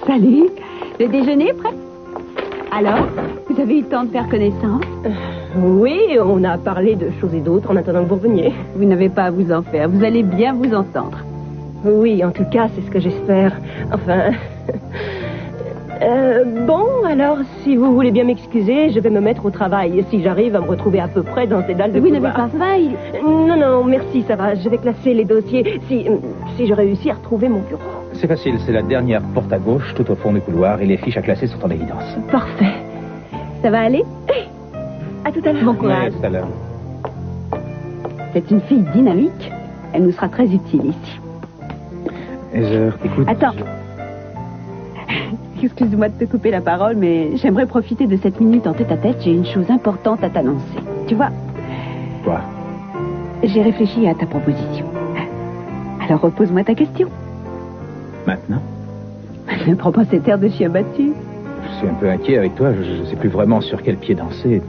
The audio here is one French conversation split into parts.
Salut. Le déjeuner est prêt? Alors, vous avez eu le temps de faire connaissance? Oui, on a parlé de choses et d'autres en attendant que vous reveniez. Vous n'avez pas à vous en faire. Vous allez bien vous entendre. Oui, en tout cas, c'est ce que j'espère. Enfin... bon, alors, si vous voulez bien m'excuser, je vais me mettre au travail. Si j'arrive à me retrouver à peu près dans ces dalles de Vous couloir. n'avez pas faim? Non, merci, ça va. Je vais classer les dossiers. Si je réussis à retrouver mon bureau. C'est facile, c'est la dernière porte à gauche, tout au fond du couloir, et les fiches à classer sont en évidence. Parfait. Ça va aller? À tout à l'heure. Bon courage. Ouais, tout à l'heure. C'est une fille dynamique. Elle nous sera très utile ici. Heather, écoute... Attends. Excuse-moi de te couper la parole, mais j'aimerais profiter de cette minute en tête-à-tête. J'ai une chose importante à t'annoncer. Tu vois, Quoi? j'ai réfléchi à ta proposition. Alors repose-moi ta question. Maintenant? Ne prends pas cet air de chien battu. Je suis un peu inquiet avec toi, je ne sais plus vraiment sur quel pied danser.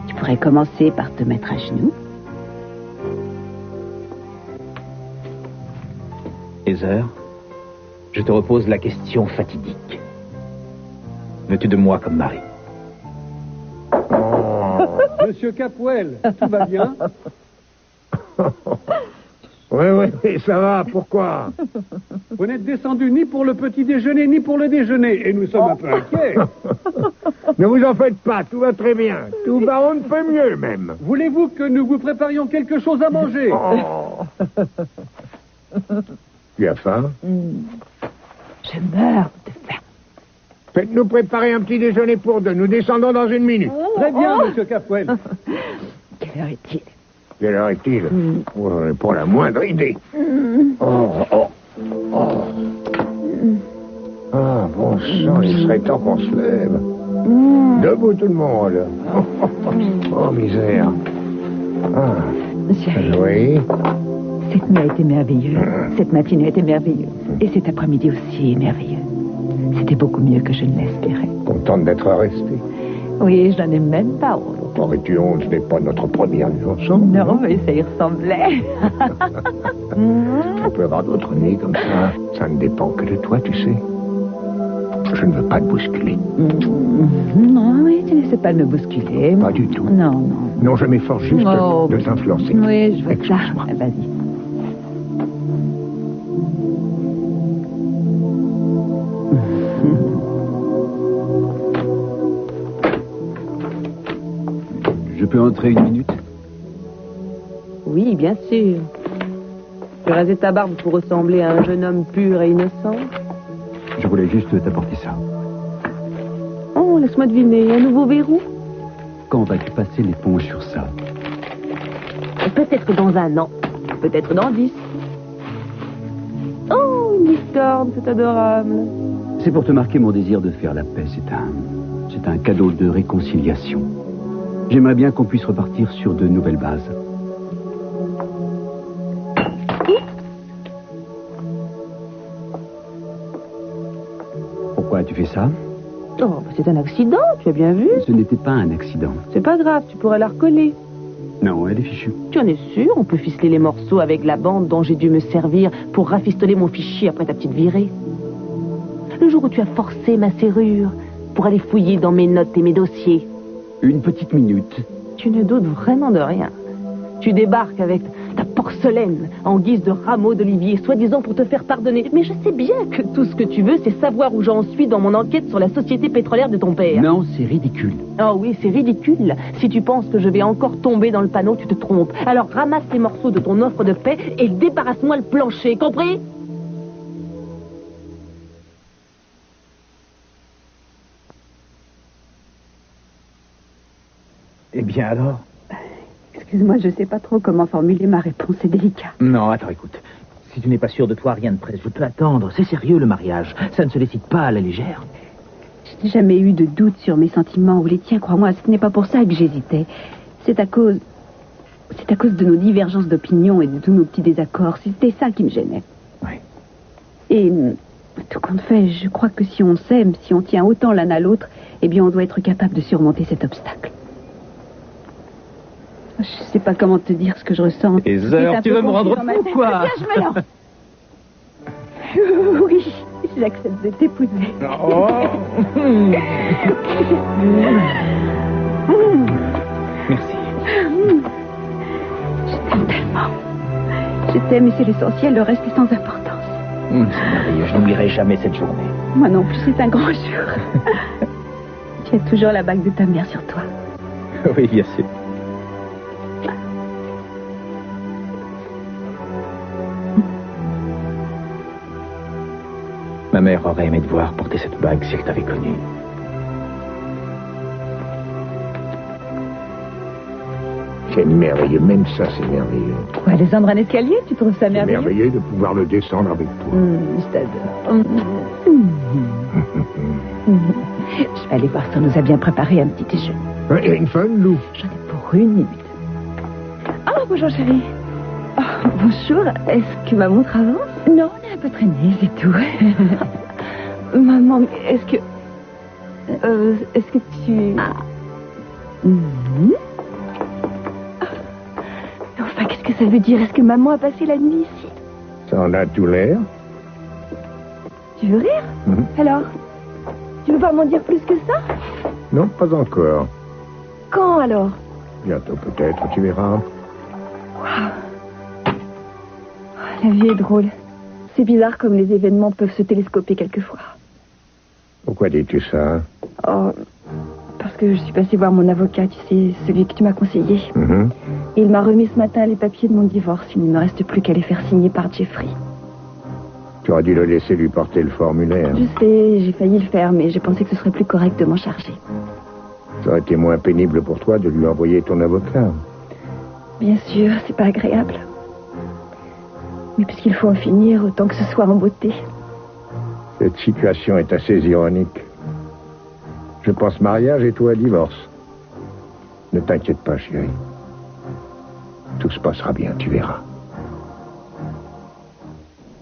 Tu pourrais commencer par te mettre à genoux. Heather, je te repose la question fatidique. Veux-tu de moi comme mari? Monsieur Capwell, tout va bien? Oui, ça va, pourquoi? Vous n'êtes descendu ni pour le petit déjeuner, ni pour le déjeuner, et nous sommes un peu inquiets. Ne vous en faites pas, tout va très bien. Tout va, on ne peut mieux même. Voulez-vous que nous vous préparions quelque chose à manger? Tu as faim? Je meurs de faim. Faites-nous préparer un petit déjeuner pour deux. Nous descendons dans une minute. Très bien, monsieur Capwell. Quelle heure est-il? Quelle heure est-il? Oh, j'en ai pas la moindre idée. Ah, bon sang, il serait temps qu'on se lève. Debout tout le monde. Oh, misère. Chérie, Oui. cette nuit a été merveilleuse. Cette matinée a été merveilleuse. Et cet après-midi aussi est merveilleux. C'était beaucoup mieux que je ne l'espérais. Contente d'être restée. Oui, je n'en ai même pas honte. Aurais-tu honte? Ce n'est pas notre première nuit ensemble. Non, mais ça y ressemblait. On peut avoir d'autres nuits comme ça. Ça ne dépend que de toi, tu sais. Je ne veux pas te bousculer. Non, oui, tu n'essaies pas de me bousculer. Pas du tout. Non. Non, je m'efforce juste de t'influencer. Oui, je vois ça. Excuse-moi. Vas-y. Je peux entrer une minute? Oui, bien sûr. Tu rasais ta barbe pour ressembler à un jeune homme pur et innocent. Je voulais juste t'apporter ça. Oh, laisse-moi deviner, un nouveau verrou? Quand vas-tu passer l'éponge sur ça? Peut-être dans 1 an, peut-être dans 10. Oh, une licorne, c'est adorable. C'est pour te marquer mon désir de faire la paix. C'est un cadeau de réconciliation. J'aimerais bien qu'on puisse repartir sur de nouvelles bases. Pourquoi as-tu fait ça? Oh, c'est un accident, tu as bien vu. Ce n'était pas un accident. C'est pas grave, tu pourrais la recoller. Non, elle est fichue. Tu en es sûr? On peut ficeler les morceaux avec la bande dont j'ai dû me servir pour rafistoler mon fichier après ta petite virée. Le jour où tu as forcé ma serrure pour aller fouiller dans mes notes et mes dossiers. Une petite minute. Tu ne doutes vraiment de rien. Tu débarques avec ta porcelaine en guise de rameau d'olivier, soi-disant pour te faire pardonner. Mais je sais bien que tout ce que tu veux, c'est savoir où j'en suis dans mon enquête sur la société pétrolière de ton père. Non, c'est ridicule. Oh oui, c'est ridicule. Si tu penses que je vais encore tomber dans le panneau, tu te trompes. Alors ramasse les morceaux de ton offre de paix et débarrasse-moi le plancher, compris? Eh bien alors? Excuse-moi, je ne sais pas trop comment formuler ma réponse. C'est délicat. Non, attends, écoute. Si tu n'es pas sûr de toi, rien de presse. Je peux attendre. C'est sérieux, le mariage. Ça ne se décide pas à la légère. Je n'ai jamais eu de doute sur mes sentiments ou les tiens, crois-moi. Ce n'est pas pour ça que j'hésitais. C'est à cause de nos divergences d'opinion et de tous nos petits désaccords. C'était ça qui me gênait. Oui. Et tout compte fait, je crois que si on s'aime, si on tient autant l'un à l'autre, eh bien on doit être capable de surmonter cet obstacle. Je ne sais pas comment te dire ce que je ressens. Heather, tu veux me rendre fou, quoi? Tiens, je me lance. Oui, J'accepte de t'épouser. Oh. Merci. Je t'aime tellement. Je t'aime et c'est l'essentiel, le reste est sans importance. C'est merveilleux, je n'oublierai jamais cette journée. Moi non plus, c'est un grand jour. Tu as toujours la bague de ta mère sur toi. Oui, bien sûr. Ma mère aurait aimé te voir porter cette bague si elle t'avait connu. C'est merveilleux, même ça, c'est merveilleux. Quoi, descendre un escalier, tu trouves ça C'est merveilleux? merveilleux de pouvoir le descendre avec toi. Je t'adore. Je vais aller voir si on nous a bien préparé un petit déjeuner. Il y a une femme, Lou. J'en ai pour une minute. Oh, bonjour chérie. Oh, bonjour, est-ce que ma montre avance? Non, on est un peu traîné, c'est tout. Maman, est-ce que tu... Enfin, qu'est-ce que ça veut dire? Est-ce que maman a passé la nuit ici? Ça en a tout l'air. Tu veux rire? Alors, tu veux pas m'en dire plus que ça? Non, pas encore. Quand alors? Bientôt peut-être, tu verras. La vie est drôle. C'est bizarre comme les événements peuvent se télescoper quelquefois. Pourquoi dis-tu ça? Oh, parce que je suis passée voir mon avocat, tu sais, celui que tu m'as conseillé. Et il m'a remis ce matin les papiers de mon divorce. Il ne me reste plus qu'à les faire signer par Jeffrey. Tu aurais dû le laisser lui porter le formulaire. Je sais, j'ai failli le faire, mais j'ai pensé que ce serait plus correct de m'en charger. Ça aurait été moins pénible pour toi de lui envoyer ton avocat. Bien sûr, c'est pas agréable. Mais puisqu'il faut en finir, autant que ce soit en beauté. Cette situation est assez ironique. Je pense mariage et toi divorce. Ne t'inquiète pas, chérie. Tout se passera bien, tu verras.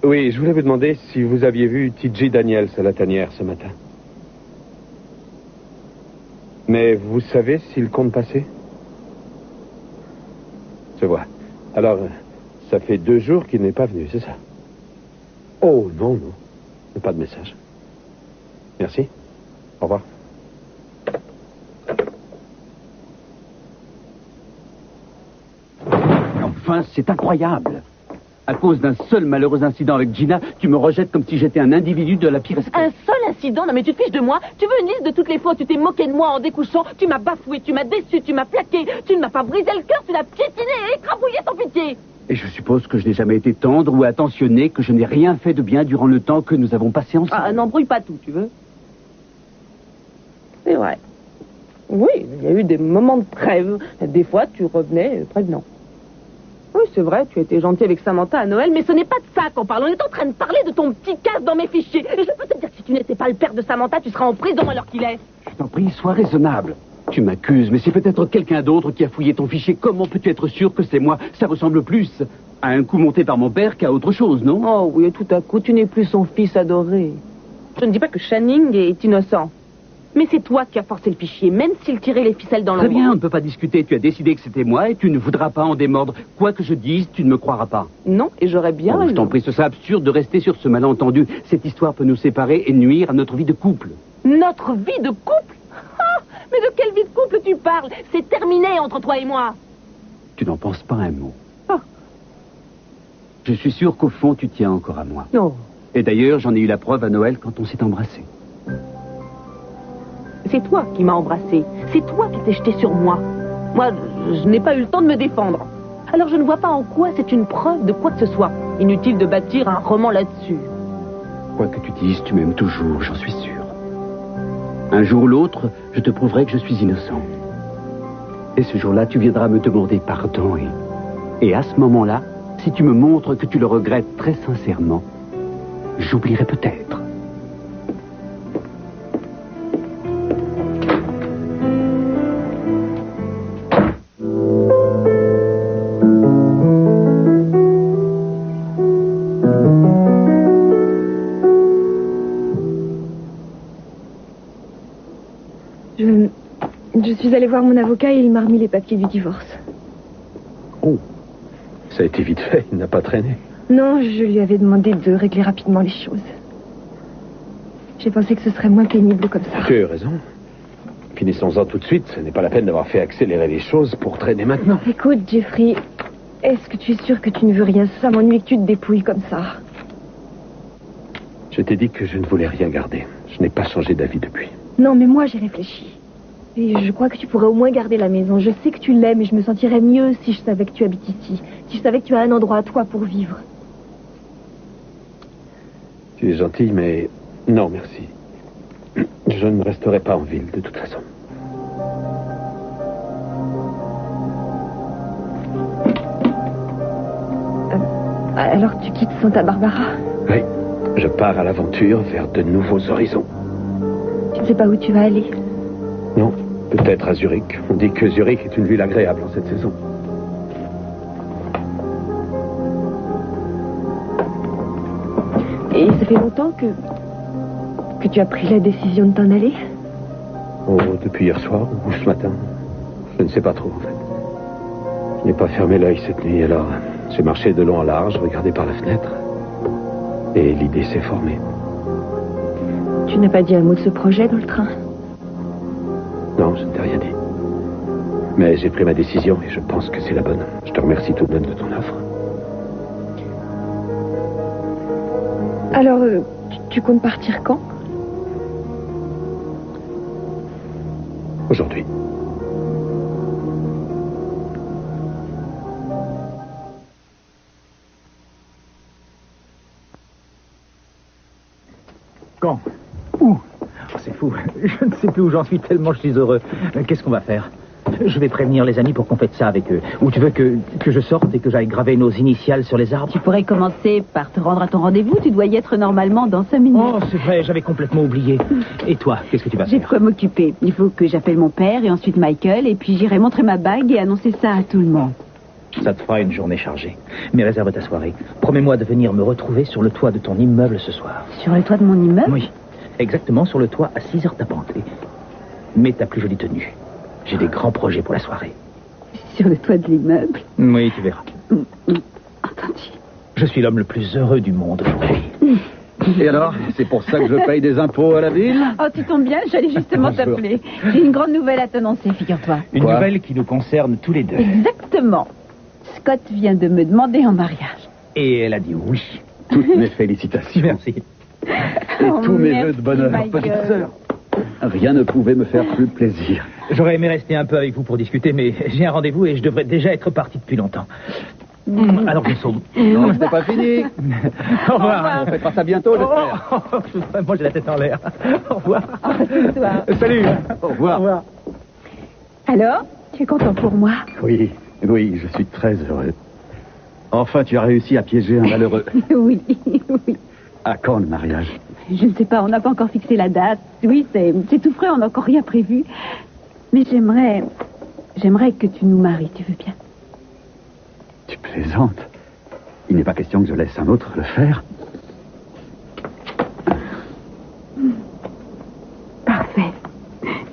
Oui, je voulais vous demander si vous aviez vu TJ Daniels à la tanière ce matin. Mais vous savez s'il compte passer? Je vois. Alors, ça fait 2 jours qu'il n'est pas venu, c'est ça? Oh, non. Pas de message. Merci. Au revoir. Enfin, c'est incroyable. À cause d'un seul malheureux incident avec Gina, tu me rejettes comme si j'étais un individu de la pire espèce. Un seul incident? Non mais tu te fiches de moi? Tu veux une liste de toutes les fois où tu t'es moqué de moi en découchant? Tu m'as bafoué, tu m'as déçu, tu m'as plaqué, tu ne m'as pas brisé le cœur, tu l'as piétiné et écrabouillé sans pitié. Et je suppose que je n'ai jamais été tendre ou attentionné, que je n'ai rien fait de bien durant le temps que nous avons passé ensemble. Ah, n'embrouille pas tout, tu veux? C'est vrai. Oui, il y a eu des moments de trêve. Des fois, tu revenais prévenant. Oui, c'est vrai, tu étais gentil avec Samantha à Noël, mais ce n'est pas de ça qu'on parle. On est en train de parler de ton petit casse dans mes fichiers. Et je peux te dire que si tu n'étais pas le père de Samantha, tu seras en prison alors qu'il est. Je t'en prie, sois raisonnable. Tu m'accuses, mais c'est peut-être quelqu'un d'autre qui a fouillé ton fichier. Comment peux-tu être sûr que c'est moi? Ça ressemble plus à un coup monté par mon père qu'à autre chose, non? Oh oui, et tout à coup, tu n'es plus son fils adoré. Je ne dis pas que Channing est innocent. Mais c'est toi qui as forcé le fichier, même s'il tirait les ficelles dans l'ombre. Très bien, on ne peut pas discuter. Tu as décidé que c'était moi et tu ne voudras pas en démordre. Quoi que je dise, tu ne me croiras pas. Non, et j'aurais bien... Oh, je t'en prie, ce serait absurde de rester sur ce malentendu. Cette histoire peut nous séparer et nuire à notre vie de couple. Notre vie de couple? Ah, mais de quelle vie de couple tu parles? C'est terminé entre toi et moi. Tu n'en penses pas un mot. Ah. Je suis sûr qu'au fond, tu tiens encore à moi. Non. Et d'ailleurs, j'en ai eu la preuve à Noël quand on s'est embrassés. C'est toi qui m'as embrassé. C'est toi qui t'es jeté sur moi. Moi, je n'ai pas eu le temps de me défendre. Alors je ne vois pas en quoi c'est une preuve de quoi que ce soit. Inutile de bâtir un roman là-dessus. Quoi que tu dises, tu m'aimes toujours, j'en suis sûr. Un jour ou l'autre, je te prouverai que je suis innocent. Et ce jour-là, tu viendras me demander pardon. Et à ce moment-là, si tu me montres que tu le regrettes très sincèrement, j'oublierai peut-être. Je suis allée voir mon avocat et il m'a remis les papiers du divorce. Oh, ça a été vite fait, il n'a pas traîné. Non, je lui avais demandé de régler rapidement les choses. J'ai pensé que ce serait moins pénible comme ça. Tu as raison. Finissons-en tout de suite. Ce n'est pas la peine d'avoir fait accélérer les choses pour traîner maintenant. Écoute, Jeffrey, est-ce que tu es sûr que tu ne veux rien? Ça m'ennuie que tu te dépouilles comme ça. Je t'ai dit que je ne voulais rien garder. Je n'ai pas changé d'avis depuis. Non, mais moi, j'ai réfléchi. Et je crois que tu pourrais au moins garder la maison. Je sais que tu l'aimes et je me sentirais mieux si je savais que tu habites ici. Si je savais que tu as un endroit à toi pour vivre. Tu es gentil, mais non, merci. Je ne resterai pas en ville, de toute façon. Alors tu quittes Santa Barbara? Oui, je pars à l'aventure vers de nouveaux horizons. Tu ne sais pas où tu vas aller? Non, peut-être à Zurich. On dit que Zurich est une ville agréable en cette saison. Et ça fait longtemps que tu as pris la décision de t'en aller? Oh, depuis hier soir ou ce matin. Je ne sais pas trop, en fait. Je n'ai pas fermé l'œil cette nuit, alors j'ai marché de long en large, regardé par la fenêtre. Et l'idée s'est formée. Tu n'as pas dit un mot de ce projet dans le train? Non, je ne t'ai rien dit. Mais j'ai pris ma décision et je pense que c'est la bonne. Je te remercie tout de même de ton offre. Alors, tu comptes partir quand? Aujourd'hui. Quand? Où? Oh, c'est fou. Je ne sais plus où j'en suis tellement je suis heureux. Qu'est-ce qu'on va faire? Je vais prévenir les amis pour qu'on fête ça avec eux. Ou tu veux que je sorte et que j'aille graver nos initiales sur les arbres? Tu pourrais commencer par te rendre à ton rendez-vous. Tu dois y être normalement dans 5 minutes. Oh, c'est vrai, j'avais complètement oublié. Et toi, qu'est-ce que tu vas J'ai de faire? quoi m'occuper. Il faut que j'appelle mon père et ensuite Michael. Et puis j'irai montrer ma bague et annoncer ça à tout le monde. Ça te fera une journée chargée. Mais réserve ta soirée. Promets-moi de venir me retrouver sur le toit de ton immeuble ce soir. Sur le toit de mon immeuble? Oui, exactement sur le toit à 6h tapante. Mets ta plus jolie tenue. J'ai des grands projets pour la soirée. Sur le toit de l'immeuble? Oui, tu verras. Entendu. Je suis l'homme le plus heureux du monde aujourd'hui. Et alors, c'est pour ça que je paye des impôts à la ville? Oh, tu tombes bien, j'allais justement t'appeler. J'ai une grande nouvelle à t'annoncer, figure-toi. Une Quoi? nouvelle qui nous concerne tous les deux. Exactement. Scott vient de me demander en mariage. Et elle a dit oui. Toutes mes félicitations. Merci. Et Oh, tous mes merci, vœux de bonheur, Michael. petite sœur. Rien ne pouvait me faire plus plaisir. J'aurais aimé rester un peu avec vous pour discuter, mais j'ai un rendez-vous et je devrais déjà être parti depuis longtemps. Alors, nous sommes. Non, ce n'est pas fini. Au revoir. On fêtera ça bientôt, j'espère. Moi, j'ai la tête en l'air. Au revoir. Bonsoir. Salut. Au revoir. Au revoir. Alors, tu es content pour moi? Oui, oui, je suis très heureux. Enfin, tu as réussi à piéger un malheureux. Oui, oui. À quand le mariage? Je ne sais pas, on n'a pas encore fixé la date. Oui, c'est tout frais, on n'a encore rien prévu. Mais j'aimerais que tu nous maries, tu veux bien? Tu plaisantes. Il n'est pas question que je laisse un autre le faire. Parfait.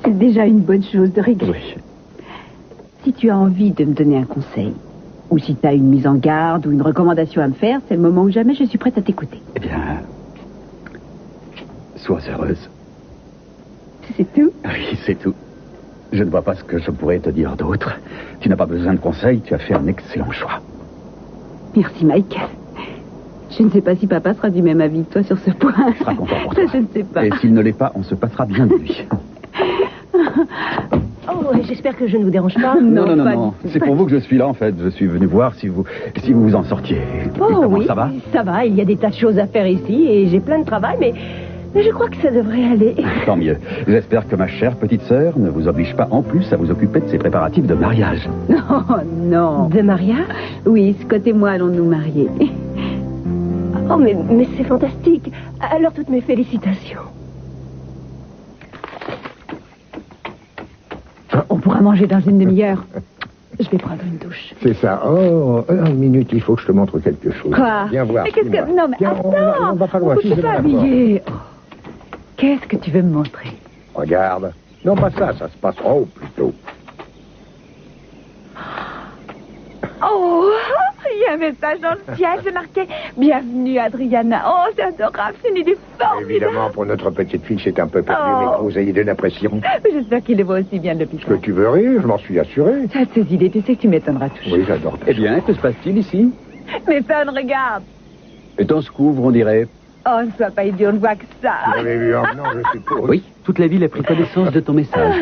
C'est déjà une bonne chose de régler. Oui. Si tu as envie de me donner un conseil, ou si tu as une mise en garde ou une recommandation à me faire, c'est le moment où jamais je suis prête à t'écouter. Eh bien, sois heureuse. C'est tout? Oui, c'est tout. Je ne vois pas ce que je pourrais te dire d'autre. Tu n'as pas besoin de conseils, tu as fait un excellent choix. Merci, Michael. Je ne sais pas si papa sera du même avis que toi sur ce point. Il sera content pour Ça, toi. je ne sais pas. Et s'il ne l'est pas, on se passera bien de lui. Oh, j'espère que je ne vous dérange pas. Non, pas non. du tout. C'est pour vous que je suis là, en fait. Je suis venu voir si vous vous en sortiez. Et Oh comment oui, ça va? ça va, il y a des tas de choses à faire ici et j'ai plein de travail, mais je crois que ça devrait aller. Tant mieux. J'espère que ma chère petite sœur ne vous oblige pas en plus à vous occuper de ses préparatifs de mariage. Non, non. De mariage? Oui, Scott et moi allons nous marier. Oh, mais c'est fantastique. Alors, toutes mes félicitations. On pourra manger dans une demi-heure. Je vais prendre une douche. C'est ça. Oh, une minute, il faut que je te montre quelque chose. Quoi? Viens voir. Mais qu'est-ce que... suis-moi. Non, mais Viens, attends. on va pas loin. On si, peut je vais pas la voir. habiller. Oh. Qu'est-ce que tu veux me montrer? Regarde. Non, pas ça, ça se passe en haut plutôt. Oh, il y un message dans le ciel, c'est marqué « Bienvenue, Adriana ». Oh, c'est adorable, c'est une idée formidable. Évidemment, pour notre petite fille, c'est un peu perdu, mais que vous ayez de l'impression. J'espère qu'il le voit aussi bien depuis Que tu veux rire, je m'en suis assuré. Ça, ces idées, tu sais que tu m'étonneras toujours. Oui, j'adore. Eh bien, que se passe-t-il ici? Mais Fern, regarde. Et on se couvre, on dirait. Oh, ne sois pas idiot, on ne voit que ça. Vous l'avez vu en venant, je suppose. Oui, toute la ville a pris connaissance de ton message.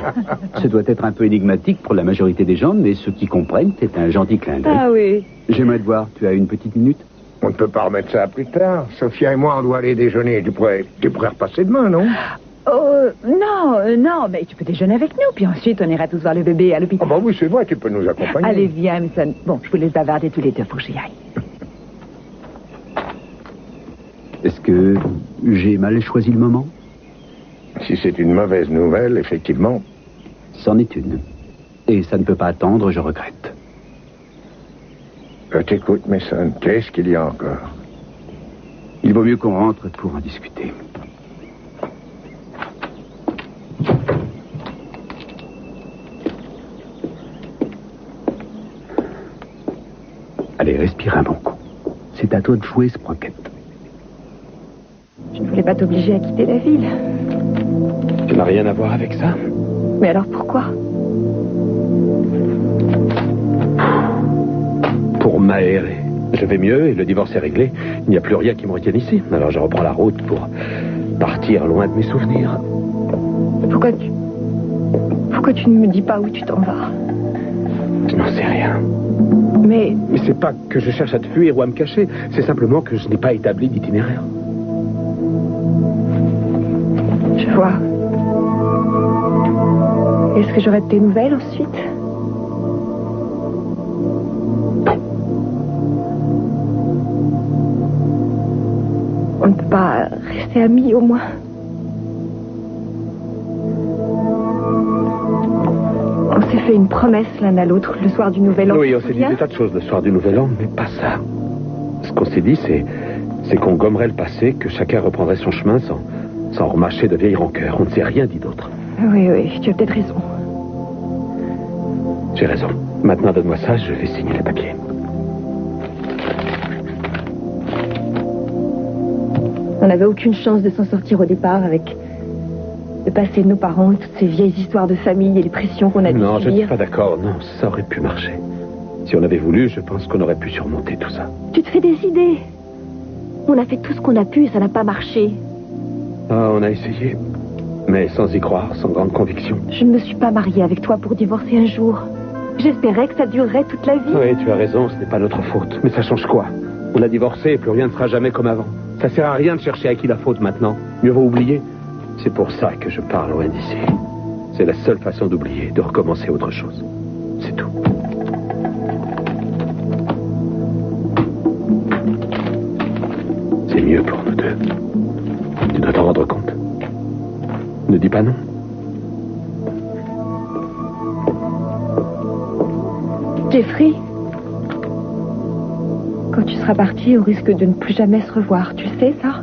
Ce doit être un peu énigmatique pour la majorité des gens, mais ceux qui comprennent, c'est un gentil clin d'œil. Ah oui. J'aimerais te voir, tu as une petite minute? On ne peut pas remettre ça à plus tard. Sophia et moi, on doit aller déjeuner. Tu pourrais repasser demain, non? Oh, non, mais tu peux déjeuner avec nous, puis ensuite on ira tous voir le bébé à l'hôpital. Ah bah oui, c'est vrai, tu peux nous accompagner. Allez, viens, Emerson. Bon, je vous laisse bavarder tous les deux, faut que j'y aille. Est-ce que j'ai mal choisi le moment? Si c'est une mauvaise nouvelle, effectivement. C'en est une. Et ça ne peut pas attendre, je regrette. Je t'écoute, Mason. Qu'est-ce qu'il y a encore? Il vaut mieux qu'on rentre pour en discuter. Allez, respire un bon coup. C'est à toi de jouer, Sprocket. Je ne voulais pas t'obliger à quitter la ville. Ça n'a rien à voir avec ça. Mais alors pourquoi? Pour m'aérer. Je vais mieux et le divorce est réglé. Il n'y a plus rien qui me retienne ici. Alors je reprends la route pour partir loin de mes souvenirs. Pourquoi tu ne me dis pas où tu t'en vas? Je n'en sais rien. Mais Mais c'est pas que je cherche à te fuir ou à me cacher. C'est simplement que je n'ai pas établi d'itinéraire. je vois. Est-ce que j'aurai de tes nouvelles ensuite? On ne peut pas rester amis au moins. On s'est fait une promesse l'un à l'autre le soir du Nouvel An. Oui, tu on te s'est dit souviens? des tas de choses le soir du Nouvel An, mais pas ça. Ce qu'on s'est dit, c'est qu'on gommerait le passé, que chacun reprendrait son chemin sans remarcher de vieilles rancœurs. On ne s'est rien dit d'autre. Oui, tu as peut-être raison. J'ai raison. Maintenant, donne-moi ça, je vais signer les papiers. On n'avait aucune chance de s'en sortir au départ avec le passé de nos parents et toutes ces vieilles histoires de famille et les pressions qu'on a dû Non, je ne suis subir. pas d'accord. Non, ça aurait pu marcher. Si on avait voulu, je pense qu'on aurait pu surmonter tout ça. Tu te fais des idées. On a fait tout ce qu'on a pu et ça n'a pas marché. Ah, on a essayé. Mais sans y croire, sans grande conviction. Je ne me suis pas mariée avec toi pour divorcer un jour. J'espérais que ça durerait toute la vie. Oui, tu as raison, ce n'est pas notre faute. Mais ça change quoi? On a divorcé et plus rien ne sera jamais comme avant. Ça sert à rien de chercher à qui la faute maintenant. Mieux vaut oublier. C'est pour ça que je parle loin d'ici. C'est la seule façon d'oublier, de recommencer autre chose. C'est tout. C'est mieux pour nous deux. Tu dois t'en rendre compte. Ne dis pas non. Jeffrey, quand tu seras parti, on risque de ne plus jamais se revoir. Tu le sais, ça?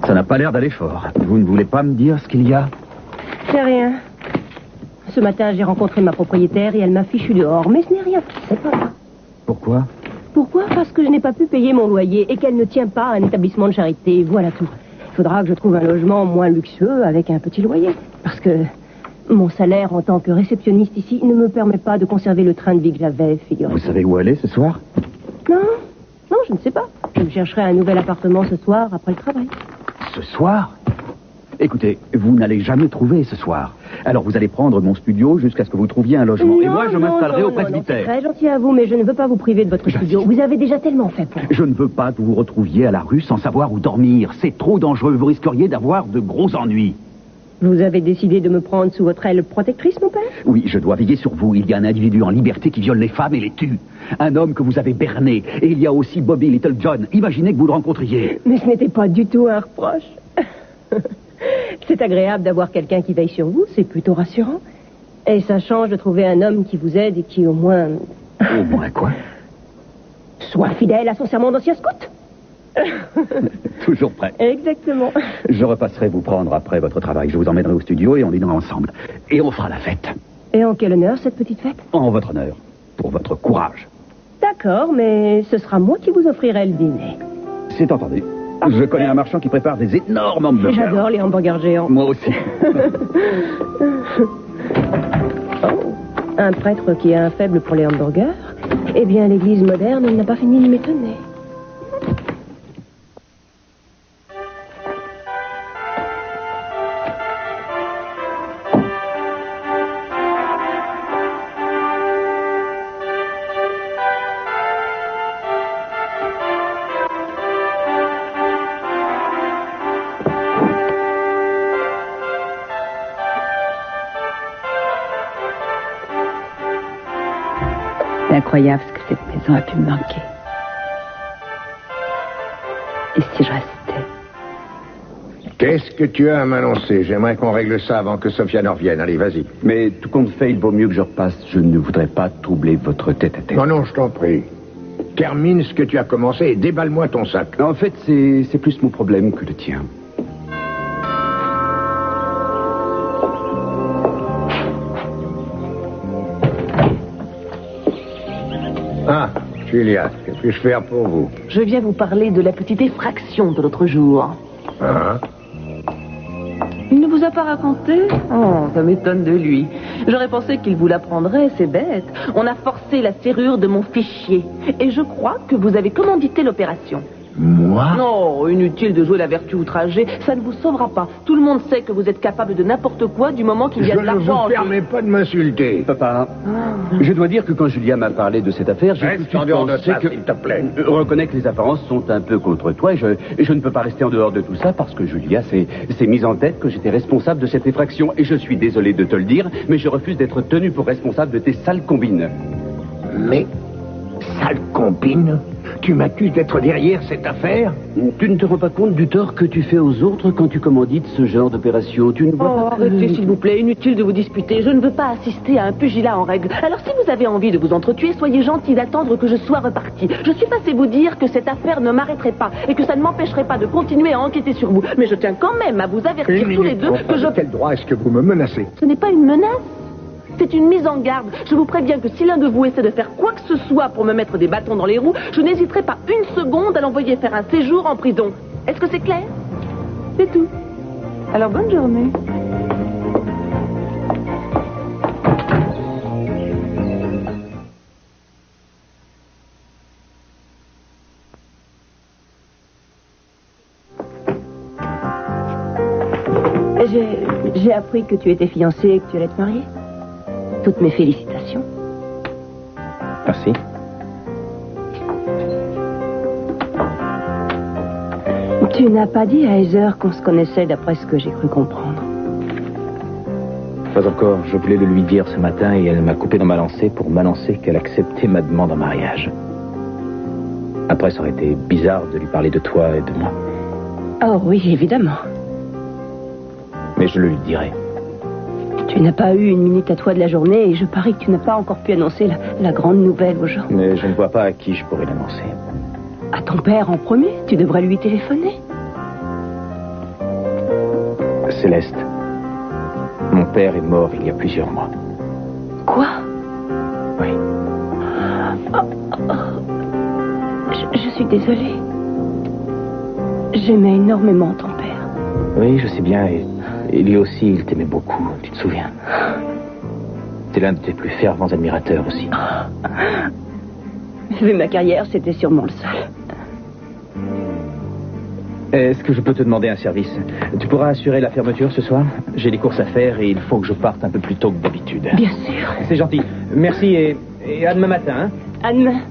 Ça n'a pas l'air d'aller fort. Vous ne voulez pas me dire ce qu'il y a? C'est rien. Ce matin, j'ai rencontré ma propriétaire et elle m'a fichu dehors. Mais ce n'est rien, c'est pas grave. Pourquoi? Pourquoi? Parce que je n'ai pas pu payer mon loyer et qu'elle ne tient pas à un établissement de charité. Voilà tout. Il faudra que je trouve un logement moins luxueux avec un petit loyer. Parce que mon salaire en tant que réceptionniste ici ne me permet pas de conserver le train de vie que j'avais, figurez-vous. Vous savez où aller ce soir? Non, je ne sais pas. Je me chercherai un nouvel appartement ce soir après le travail. Ce soir? Écoutez, vous n'allez jamais trouver ce soir. Alors vous allez prendre mon studio jusqu'à ce que vous trouviez un logement. Et moi, je m'installerai au C'est presbytère. très gentil à vous, mais je ne veux pas vous priver de votre studio. Vous avez déjà tellement fait pour. Je ne veux pas que vous vous retrouviez à la rue sans savoir où dormir. C'est trop dangereux. Vous risqueriez d'avoir de gros ennuis. Vous avez décidé de me prendre sous votre aile protectrice, mon père? Oui, je dois veiller sur vous. Il y a un individu en liberté qui viole les femmes et les tue. Un homme que vous avez berné. Et il y a aussi Bobby Little John. Imaginez que vous le rencontriez. Mais ce n'était pas du tout un reproche. C'est agréable d'avoir quelqu'un qui veille sur vous, c'est plutôt rassurant. Et ça change de trouver un homme qui vous aide et qui au moins... Au moins quoi? soit fidèle à son serment d'ancien scout. Toujours prêt. Exactement. Je repasserai vous prendre après votre travail. Je vous emmènerai au studio et on dînera ensemble. Et on fera la fête. Et en quel honneur, cette petite fête? En votre honneur. Pour votre courage. D'accord, mais ce sera moi qui vous offrirai le dîner. C'est entendu. Je connais un marchand qui prépare des énormes hamburgers. J'adore les hamburgers géants. Moi aussi. Un prêtre qui a un faible pour les hamburgers? Eh bien, l'église moderne n'a pas fini de m'étonner. C'est incroyable ce que cette maison a pu me manquer. Et si je restais? Qu'est-ce que tu as à m'annoncer? J'aimerais qu'on règle ça avant que Sophia ne revienne. Allez, vas-y. Mais tout compte fait, il vaut mieux que je repasse. Je ne voudrais pas troubler votre tête-à-tête. Non, non, je t'en prie. Termine ce que tu as commencé et déballe-moi ton sac. En fait, c'est plus mon problème que le tien. Ah, Julia, que puis-je faire pour vous? Je viens vous parler de la petite effraction de l'autre jour. Ah, Il ne vous a pas raconté? Oh, ça m'étonne de lui. J'aurais pensé qu'il vous l'apprendrait, c'est bête. On a forcé la serrure de mon fichier. Et je crois que vous avez commandité l'opération. moi? Non, inutile de jouer la vertu outragée. Ça ne vous sauvera pas. Tout le monde sait que vous êtes capable de n'importe quoi du moment qu'il y a Je de ne l'argent. vous permets pas de m'insulter. Papa, je dois dire que quand Julia m'a parlé de cette affaire, j'ai tout de Reste suite en dehors de pensé ça, que... s'il te plaît. Reconnais que les apparences sont un peu contre toi et je ne peux pas rester en dehors de tout ça parce que Julia s'est mise en tête que j'étais responsable de cette effraction. Et je suis désolé de te le dire, mais je refuse d'être tenu pour responsable de tes sales combines. Mais, sale combine, tu m'accuses d'être derrière cette affaire? Tu ne te rends pas compte du tort que tu fais aux autres quand tu commandites ce genre d'opération. Tu ne vois Oh, pas... arrêtez, s'il vous plaît. Inutile de vous disputer. Je ne veux pas assister à un pugilat en règle. Alors, si vous avez envie de vous entretuer, soyez gentil d'attendre que je sois reparti. Je suis passé vous dire que cette affaire ne m'arrêterait pas et que ça ne m'empêcherait pas de continuer à enquêter sur vous. Mais je tiens quand même à vous avertir tous les deux que je... Quel droit est-ce que vous me menacez? Ce n'est pas une menace. C'est une mise en garde. Je vous préviens que si l'un de vous essaie de faire quoi que ce soit pour me mettre des bâtons dans les roues, je n'hésiterai pas une seconde à l'envoyer faire un séjour en prison. Est-ce que c'est clair? C'est tout. Alors, bonne journée. J'ai appris que tu étais fiancée et que tu allais te marier. Toutes mes félicitations. Merci. Tu n'as pas dit à Heather qu'on se connaissait d'après ce que j'ai cru comprendre. Pas encore. Je voulais le lui dire ce matin et elle m'a coupé dans ma lancée pour m'annoncer qu'elle acceptait ma demande en mariage. Après, ça aurait été bizarre de lui parler de toi et de moi. Oh oui, évidemment. Mais je le lui dirai. Tu n'as pas eu une minute à toi de la journée et je parie que tu n'as pas encore pu annoncer la grande nouvelle aux gens. Mais je ne vois pas à qui je pourrais l'annoncer. À ton père en premier, tu devrais lui téléphoner. Céleste. Mon père est mort il y a plusieurs mois. Quoi? Oui. Je suis désolée. J'aimais énormément ton père. Oui, je sais bien. Et lui aussi, il t'aimait beaucoup. Tu te souviens? T'es l'un de tes plus fervents admirateurs aussi. Vu ma carrière, c'était sûrement le seul. Est-ce que je peux te demander un service? Tu pourras assurer la fermeture ce soir? J'ai des courses à faire et il faut que je parte un peu plus tôt que d'habitude. Bien sûr. C'est gentil. Merci et à demain matin. Hein? À demain.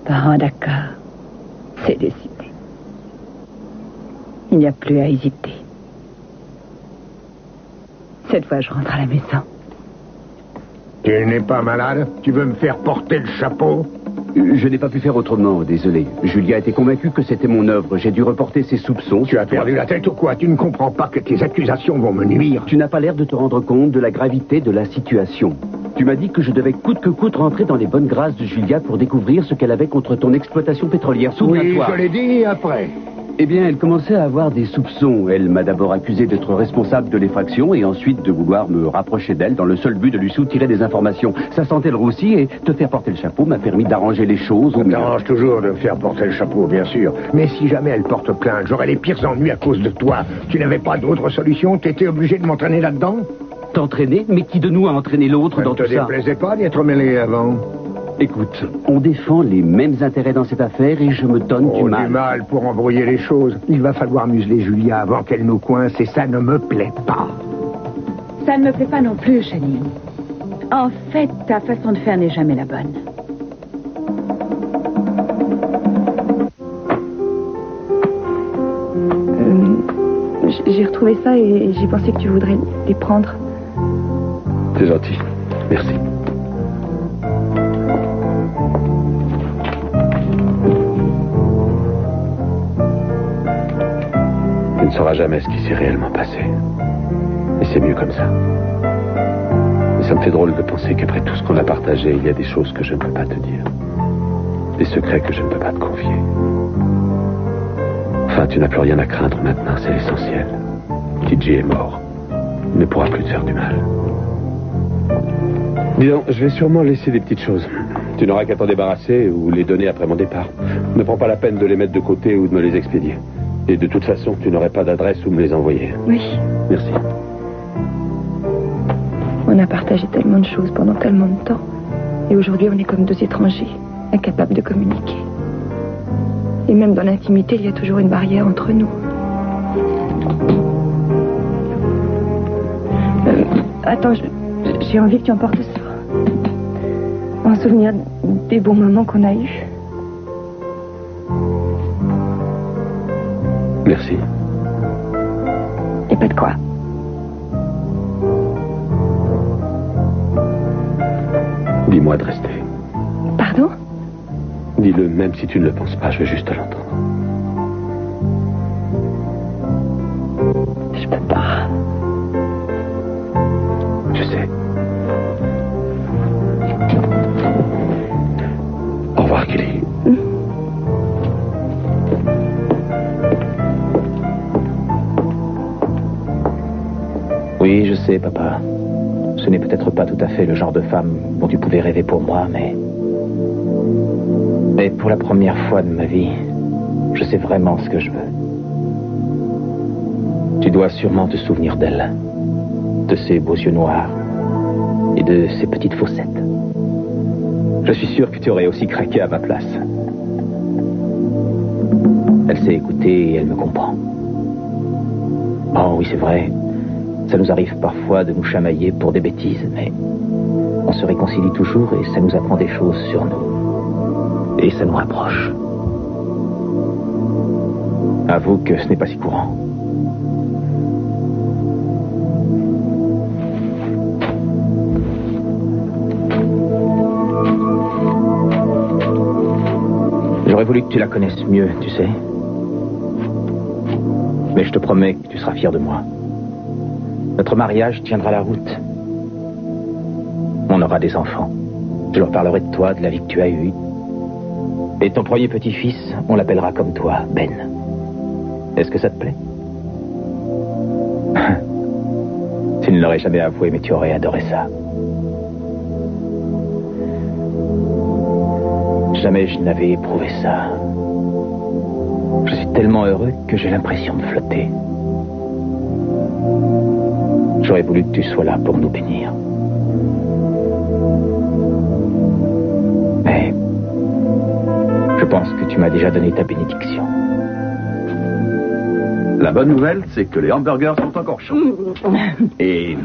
Bon, d'accord. C'est décidé. Il n'y a plus à hésiter. Cette fois, je rentre à la maison. Tu n'es pas malade? Tu veux me faire porter le chapeau? Je n'ai pas pu faire autrement, désolé. Julia était convaincue que c'était mon œuvre. J'ai dû reporter ses soupçons. Tu as perdu la tête ou quoi? Tu ne comprends pas que tes accusations vont me nuire? Tu n'as pas l'air de te rendre compte de la gravité de la situation. Tu m'as dit que je devais coûte que coûte rentrer dans les bonnes grâces de Julia pour découvrir ce qu'elle avait contre ton exploitation pétrolière. Souviens-toi. Oui, je l'ai dit après. Eh bien, elle commençait à avoir des soupçons. Elle m'a d'abord accusé d'être responsable de l'effraction et ensuite de vouloir me rapprocher d'elle dans le seul but de lui soutirer des informations. Ça sentait le roussi et te faire porter le chapeau m'a permis d'arranger les choses. Ça t'arrange toujours de me faire porter le chapeau, bien sûr. Mais si jamais elle porte plainte, j'aurais les pires ennuis à cause de toi. Tu n'avais pas d'autre solution? T'étais obligé de m'entraîner là-dedans? T'entraîner? Mais qui de nous a entraîné l'autre dans tout ça? Ça ne te déplaisait pas d'y être mêlé avant? Écoute, on défend les mêmes intérêts dans cette affaire et je me donne du mal. Du mal pour embrouiller les choses. Il va falloir museler Julia avant qu'elle nous coince et ça ne me plaît pas. Ça ne me plaît pas non plus, Channing. En fait, ta façon de faire n'est jamais la bonne. J'ai retrouvé ça et j'ai pensé que tu voudrais les prendre. C'est gentil. Merci. Tu ne sauras jamais ce qui s'est réellement passé. Et c'est mieux comme ça. Et ça me fait drôle de penser qu'après tout ce qu'on a partagé, il y a des choses que je ne peux pas te dire. Des secrets que je ne peux pas te confier. Enfin, tu n'as plus rien à craindre maintenant, c'est l'essentiel. TJ est mort. Il ne pourra plus te faire du mal. Dis donc, je vais sûrement laisser des petites choses. Tu n'auras qu'à t'en débarrasser ou les donner après mon départ. Ne prends pas la peine de les mettre de côté ou de me les expédier. Et de toute façon, tu n'aurais pas d'adresse où me les envoyer. Oui. Merci. On a partagé tellement de choses pendant tellement de temps. Et aujourd'hui, on est comme deux étrangers, incapables de communiquer. Et même dans l'intimité, il y a toujours une barrière entre nous. Attends, j'ai envie que tu emportes ça. En souvenir des bons moments qu'on a eus. Merci. Et pas de quoi. Dis-moi de rester. Pardon? Dis-le même si tu ne le penses pas, je veux juste l'entendre. Je peux pas. Je sais. Au revoir, Kelly. Oui, je sais, papa. Ce n'est peut-être pas tout à fait le genre de femme dont tu pouvais rêver pour moi, mais pour la première fois de ma vie, je sais vraiment ce que je veux. Tu dois sûrement te souvenir d'elle, de ses beaux yeux noirs et de ses petites fossettes. Je suis sûr que tu aurais aussi craqué à ma place. Elle sait écouter et elle me comprend. Oh oui, c'est vrai. Ça nous arrive parfois de nous chamailler pour des bêtises, mais on se réconcilie toujours et ça nous apprend des choses sur nous. Et ça nous rapproche. Avoue que ce n'est pas si courant. J'aurais voulu que tu la connaisses mieux, tu sais. Mais je te promets que tu seras fier de moi. Notre mariage tiendra la route. On aura des enfants. Je leur parlerai de toi, de la vie que tu as eue. Et ton premier petit-fils, on l'appellera comme toi, Ben. Est-ce que ça te plaît? Tu ne l'aurais jamais avoué, mais tu aurais adoré ça. Jamais je n'avais éprouvé ça. Je suis tellement heureux que j'ai l'impression de flotter. J'aurais voulu que tu sois là pour nous bénir. Mais je pense que tu m'as déjà donné ta bénédiction. La bonne nouvelle, c'est que les hamburgers sont encore chauds. Et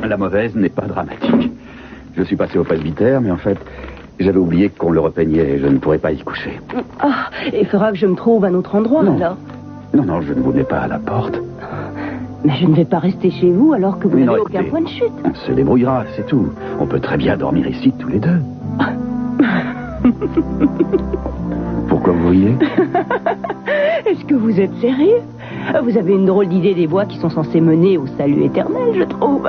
la mauvaise n'est pas dramatique. Je suis passé au presbytère, mais en fait, j'avais oublié qu'on le repeignait et je ne pourrais pas y coucher. Il faudra que je me trouve un autre endroit, Non. alors. Non, non, je ne vous mets pas à la porte. Mais je ne vais pas rester chez vous alors que vous Mais n'avez non, aucun écoutez, point de chute. On se débrouillera, c'est tout. On peut très bien dormir ici tous les deux. Pourquoi vous riez? Est-ce que vous êtes sérieux? Vous avez une drôle d'idée des voies qui sont censées mener au salut éternel, je trouve.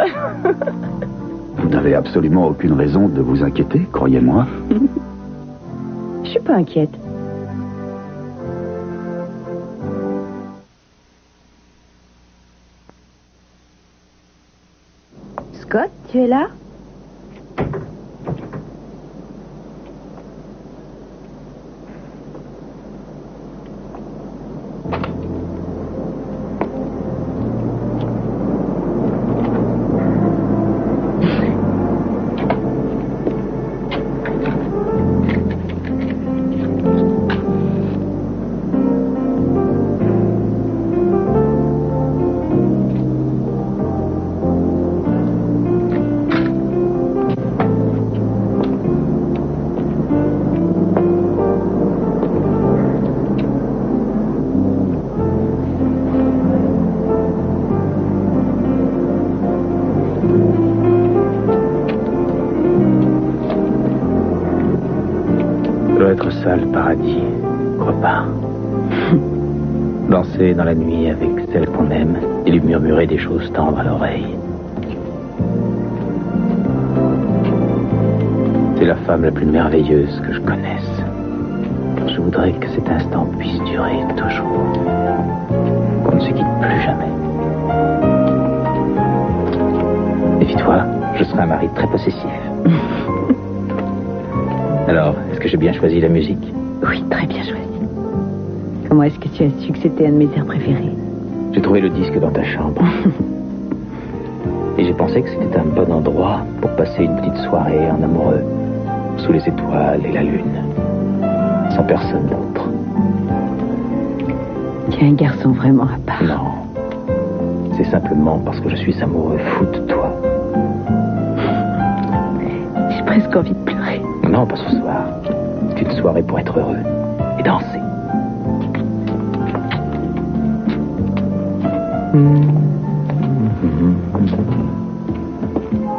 Vous n'avez absolument aucune raison de vous inquiéter, croyez-moi. Je suis pas inquiète. Scott, tu es là? Ça, le paradis, crois pas. Danser dans la nuit avec celle qu'on aime et lui murmurer des choses tendres à l'oreille. C'est la femme la plus merveilleuse que je connaisse. Je voudrais que cet instant puisse durer toujours. Qu'on ne se quitte plus jamais. Méfie-toi, je serai un mari très possessif. Alors, est-ce que j'ai bien choisi la musique? Oui, très bien choisi. Comment est-ce que tu as su que c'était un de mes airs préférés? J'ai trouvé le disque dans ta chambre. Et j'ai pensé que c'était un bon endroit pour passer une petite soirée en amoureux, sous les étoiles et la lune, sans personne d'autre. Tu es un garçon vraiment à part. Non, c'est simplement parce que je suis amoureux fou de toi. J'ai presque envie de pleurer. Non, pas ce soir. C'est une soirée pour être heureux et danser.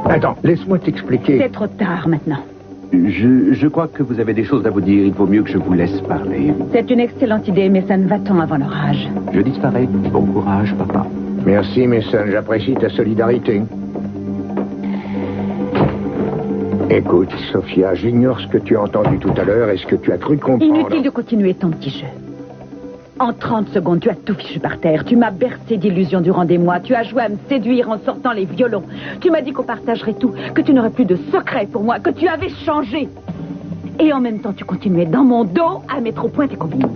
Attends, laisse-moi t'expliquer. C'est trop tard maintenant. Je crois que vous avez des choses à vous dire. Il vaut mieux que je vous laisse parler. C'est une excellente idée, mais ça ne va-t-on avant l'orage. Je disparais. Bon courage, papa. Merci, Mason, j'apprécie ta solidarité. Écoute, Sophia, j'ignore ce que tu as entendu tout à l'heure et ce que tu as cru comprendre. Inutile de continuer ton petit jeu. En 30 secondes, tu as tout fichu par terre. Tu m'as bercé d'illusions durant des mois. Tu as joué à me séduire en sortant les violons. Tu m'as dit qu'on partagerait tout, que tu n'aurais plus de secret pour moi, que tu avais changé. Et en même temps, tu continuais dans mon dos à mettre au point tes combines.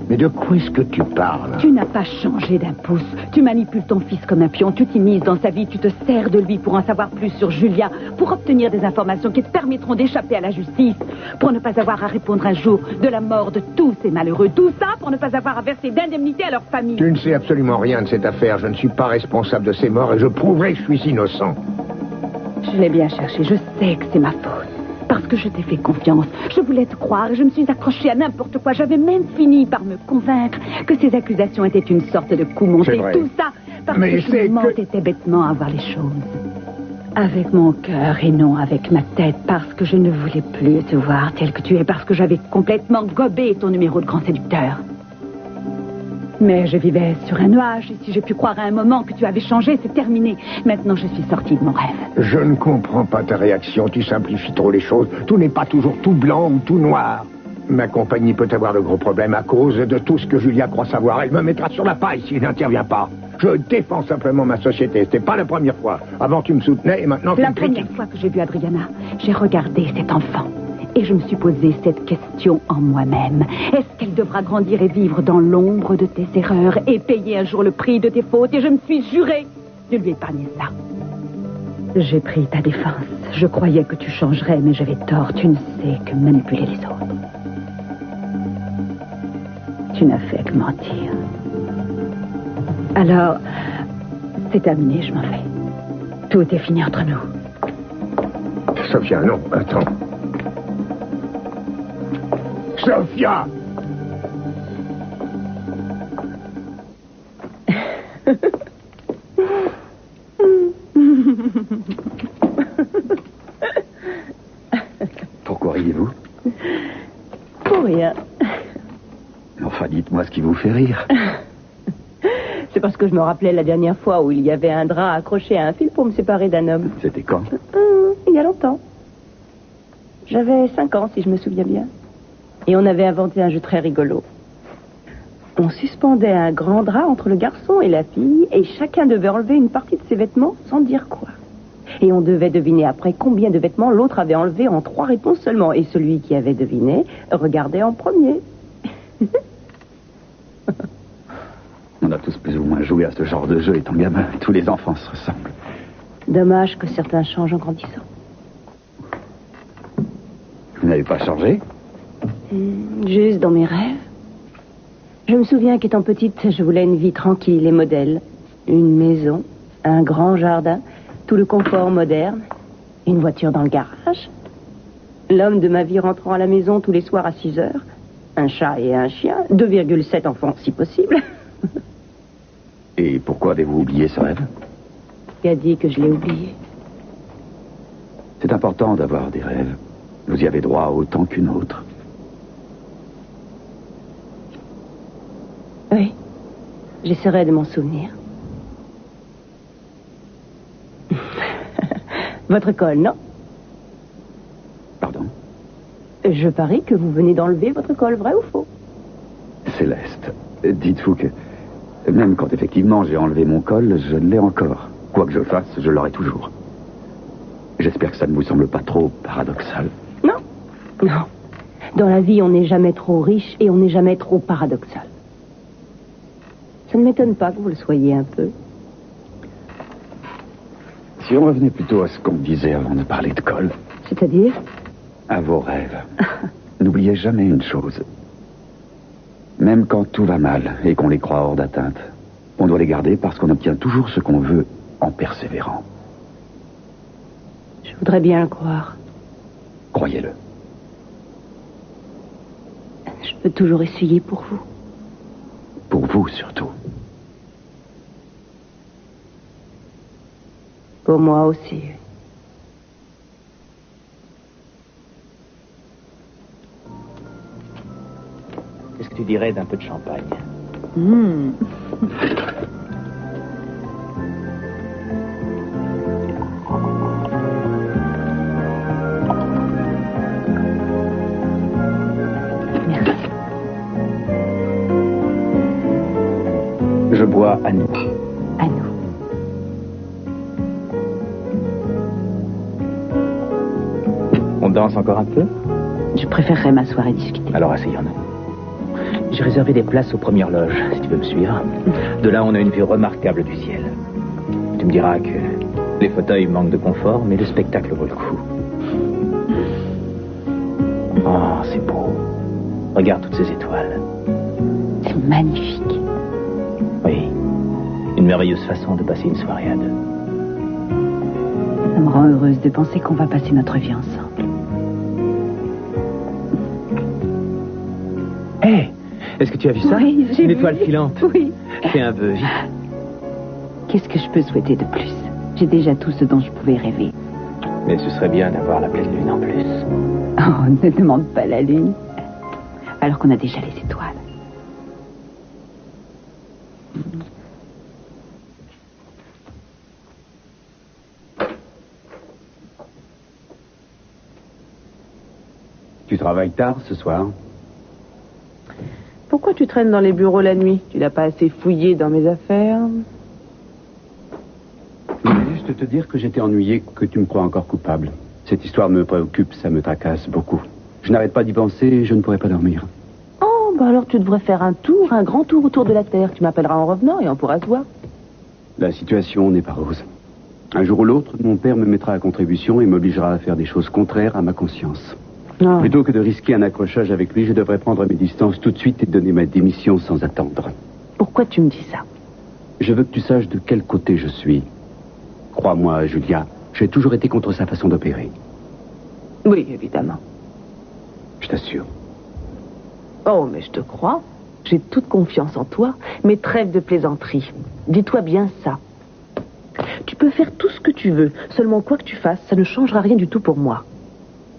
Mais de quoi est-ce que tu parles? Tu n'as pas changé d'un pouce. Tu manipules ton fils comme un pion. Tu t'immisces dans sa vie. Tu te sers de lui pour en savoir plus sur Julia, pour obtenir des informations qui te permettront d'échapper à la justice, pour ne pas avoir à répondre un jour de la mort de tous ces malheureux. Tout ça pour ne pas avoir à verser d'indemnité à leur famille. Tu ne sais absolument rien de cette affaire. Je ne suis pas responsable de ces morts et je prouverai que je suis innocent. Je l'ai bien cherché. Je sais que c'est ma faute. Parce que je t'ai fait confiance. Je voulais te croire et je me suis accrochée à n'importe quoi. J'avais même fini par me convaincre que ces accusations étaient une sorte de coup monté. Tout ça parce que je m'entêtais bêtement à voir les choses. Avec mon cœur et non avec ma tête. Parce que je ne voulais plus te voir tel que tu es. Parce que j'avais complètement gobé ton numéro de grand séducteur. Mais je vivais sur un nuage, et si j'ai pu croire à un moment que tu avais changé, c'est terminé. Maintenant, je suis sortie de mon rêve. Je ne comprends pas ta réaction, tu simplifies trop les choses. Tout n'est pas toujours tout blanc ou tout noir. Ma compagnie peut avoir de gros problèmes à cause de tout ce que Julia croit savoir. Elle me mettra sur la paille s'il n'intervient pas. Je défends simplement ma société. C'était pas la première fois. Avant, tu me soutenais et maintenant, tu me critiques. La première fois que j'ai vu Adriana, j'ai regardé cet enfant. Et je me suis posé cette question en moi-même. Est-ce qu'elle devra grandir et vivre dans l'ombre de tes erreurs et payer un jour le prix de tes fautes? Et je me suis juré de lui épargner ça. J'ai pris ta défense. Je croyais que tu changerais, mais j'avais tort. Tu ne sais que manipuler les autres. Tu n'as fait que mentir. Alors, c'est terminé, je m'en vais. Tout est fini entre nous. Sophia, non, attends. Sophia! Pourquoi riez-vous? Pour rien. Enfin, dites-moi ce qui vous fait rire. C'est parce que je me rappelais la dernière fois où il y avait un drap accroché à un fil pour me séparer d'un homme. C'était quand? Il y a longtemps. J'avais 5 ans, si je me souviens bien. Et on avait inventé un jeu très rigolo. On suspendait un grand drap entre le garçon et la fille, et chacun devait enlever une partie de ses vêtements sans dire quoi. Et on devait deviner après combien de vêtements l'autre avait enlevé en 3 réponses seulement. Et celui qui avait deviné regardait en premier. On a tous plus ou moins joué à ce genre de jeu étant gamin. Tous les enfants se ressemblent. Dommage que certains changent en grandissant. Vous n'avez pas changé? Juste dans mes rêves. Je me souviens qu'étant petite, je voulais une vie tranquille et modèle. Une maison, un grand jardin, tout le confort moderne, une voiture dans le garage. L'homme de ma vie rentrant à la maison tous les soirs à 6 heures. Un chat et un chien, 2,7 enfants si possible. Et pourquoi avez-vous oublié ce rêve? Qui a dit que je l'ai oublié? C'est important d'avoir des rêves. Vous y avez droit autant qu'une autre. Oui, j'essaierai de m'en souvenir. Votre col, non? Pardon? Je parie que vous venez d'enlever votre col, vrai ou faux? Céleste, dites-vous que même quand effectivement j'ai enlevé mon col, je l'ai encore. Quoi que je fasse, je l'aurai toujours. J'espère que ça ne vous semble pas trop paradoxal. Non, non. Dans la vie, on n'est jamais trop riche et on n'est jamais trop paradoxal. Ça ne m'étonne pas que vous le soyez un peu. Si on revenait plutôt à ce qu'on disait avant de parler de col. C'est-à-dire? À vos rêves. N'oubliez jamais une chose. Même quand tout va mal et qu'on les croit hors d'atteinte, on doit les garder parce qu'on obtient toujours ce qu'on veut en persévérant. Je voudrais bien le croire. Croyez-le. Je peux toujours essayer pour vous. Pour vous surtout. Pour moi aussi. Qu'est-ce que tu dirais d'un peu de champagne? Merci. Je bois à nous. À nous. On danse encore un peu? Je préférerais m'asseoir et discuter. Alors asseyons-nous. J'ai réservé des places aux premières loges, si tu veux me suivre. De là, on a une vue remarquable du ciel. Tu me diras que les fauteuils manquent de confort, mais le spectacle vaut le coup. Oh, c'est beau. Regarde toutes ces étoiles. C'est magnifique. Oui, une merveilleuse façon de passer une soirée à deux. Ça me rend heureuse de penser qu'on va passer notre vie ensemble. Hé, est-ce que tu as vu ça? Oui, j'ai une vu. étoile filante. Oui. Fais un vœu, vite. Qu'est-ce que je peux souhaiter de plus? J'ai déjà tout ce dont je pouvais rêver. Mais ce serait bien d'avoir la pleine lune en plus. Oh, ne demande pas la lune. Alors qu'on a déjà les étoiles. Tu travailles tard ce soir? Pourquoi tu traînes dans les bureaux la nuit? Tu n'as pas assez fouillé dans mes affaires? Je voulais juste te dire que j'étais ennuyé, que tu me crois encore coupable. Cette histoire me préoccupe, ça me tracasse beaucoup. Je n'arrête pas d'y penser et je ne pourrai pas dormir. Oh, bah alors tu devrais faire un grand tour autour de la Terre. Tu m'appelleras en revenant et on pourra se voir. La situation n'est pas rose. Un jour ou l'autre, mon père me mettra à contribution et m'obligera à faire des choses contraires à ma conscience. Non. Plutôt que de risquer un accrochage avec lui, je devrais prendre mes distances tout de suite et donner ma démission sans attendre. Pourquoi tu me dis ça? Je veux que tu saches de quel côté je suis. Crois-moi, Julia, j'ai toujours été contre sa façon d'opérer. Oui, évidemment. Je t'assure. Oh, mais je te crois. J'ai toute confiance en toi, mais trêve de plaisanterie. Dis-toi bien ça. Tu peux faire tout ce que tu veux, seulement quoi que tu fasses, ça ne changera rien du tout pour moi.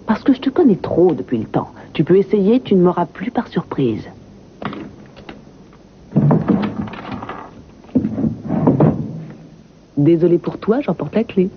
Parce que je te connais trop depuis le temps. Tu peux essayer, tu ne m'auras plus par surprise. Désolée pour toi, j'emporte la clé.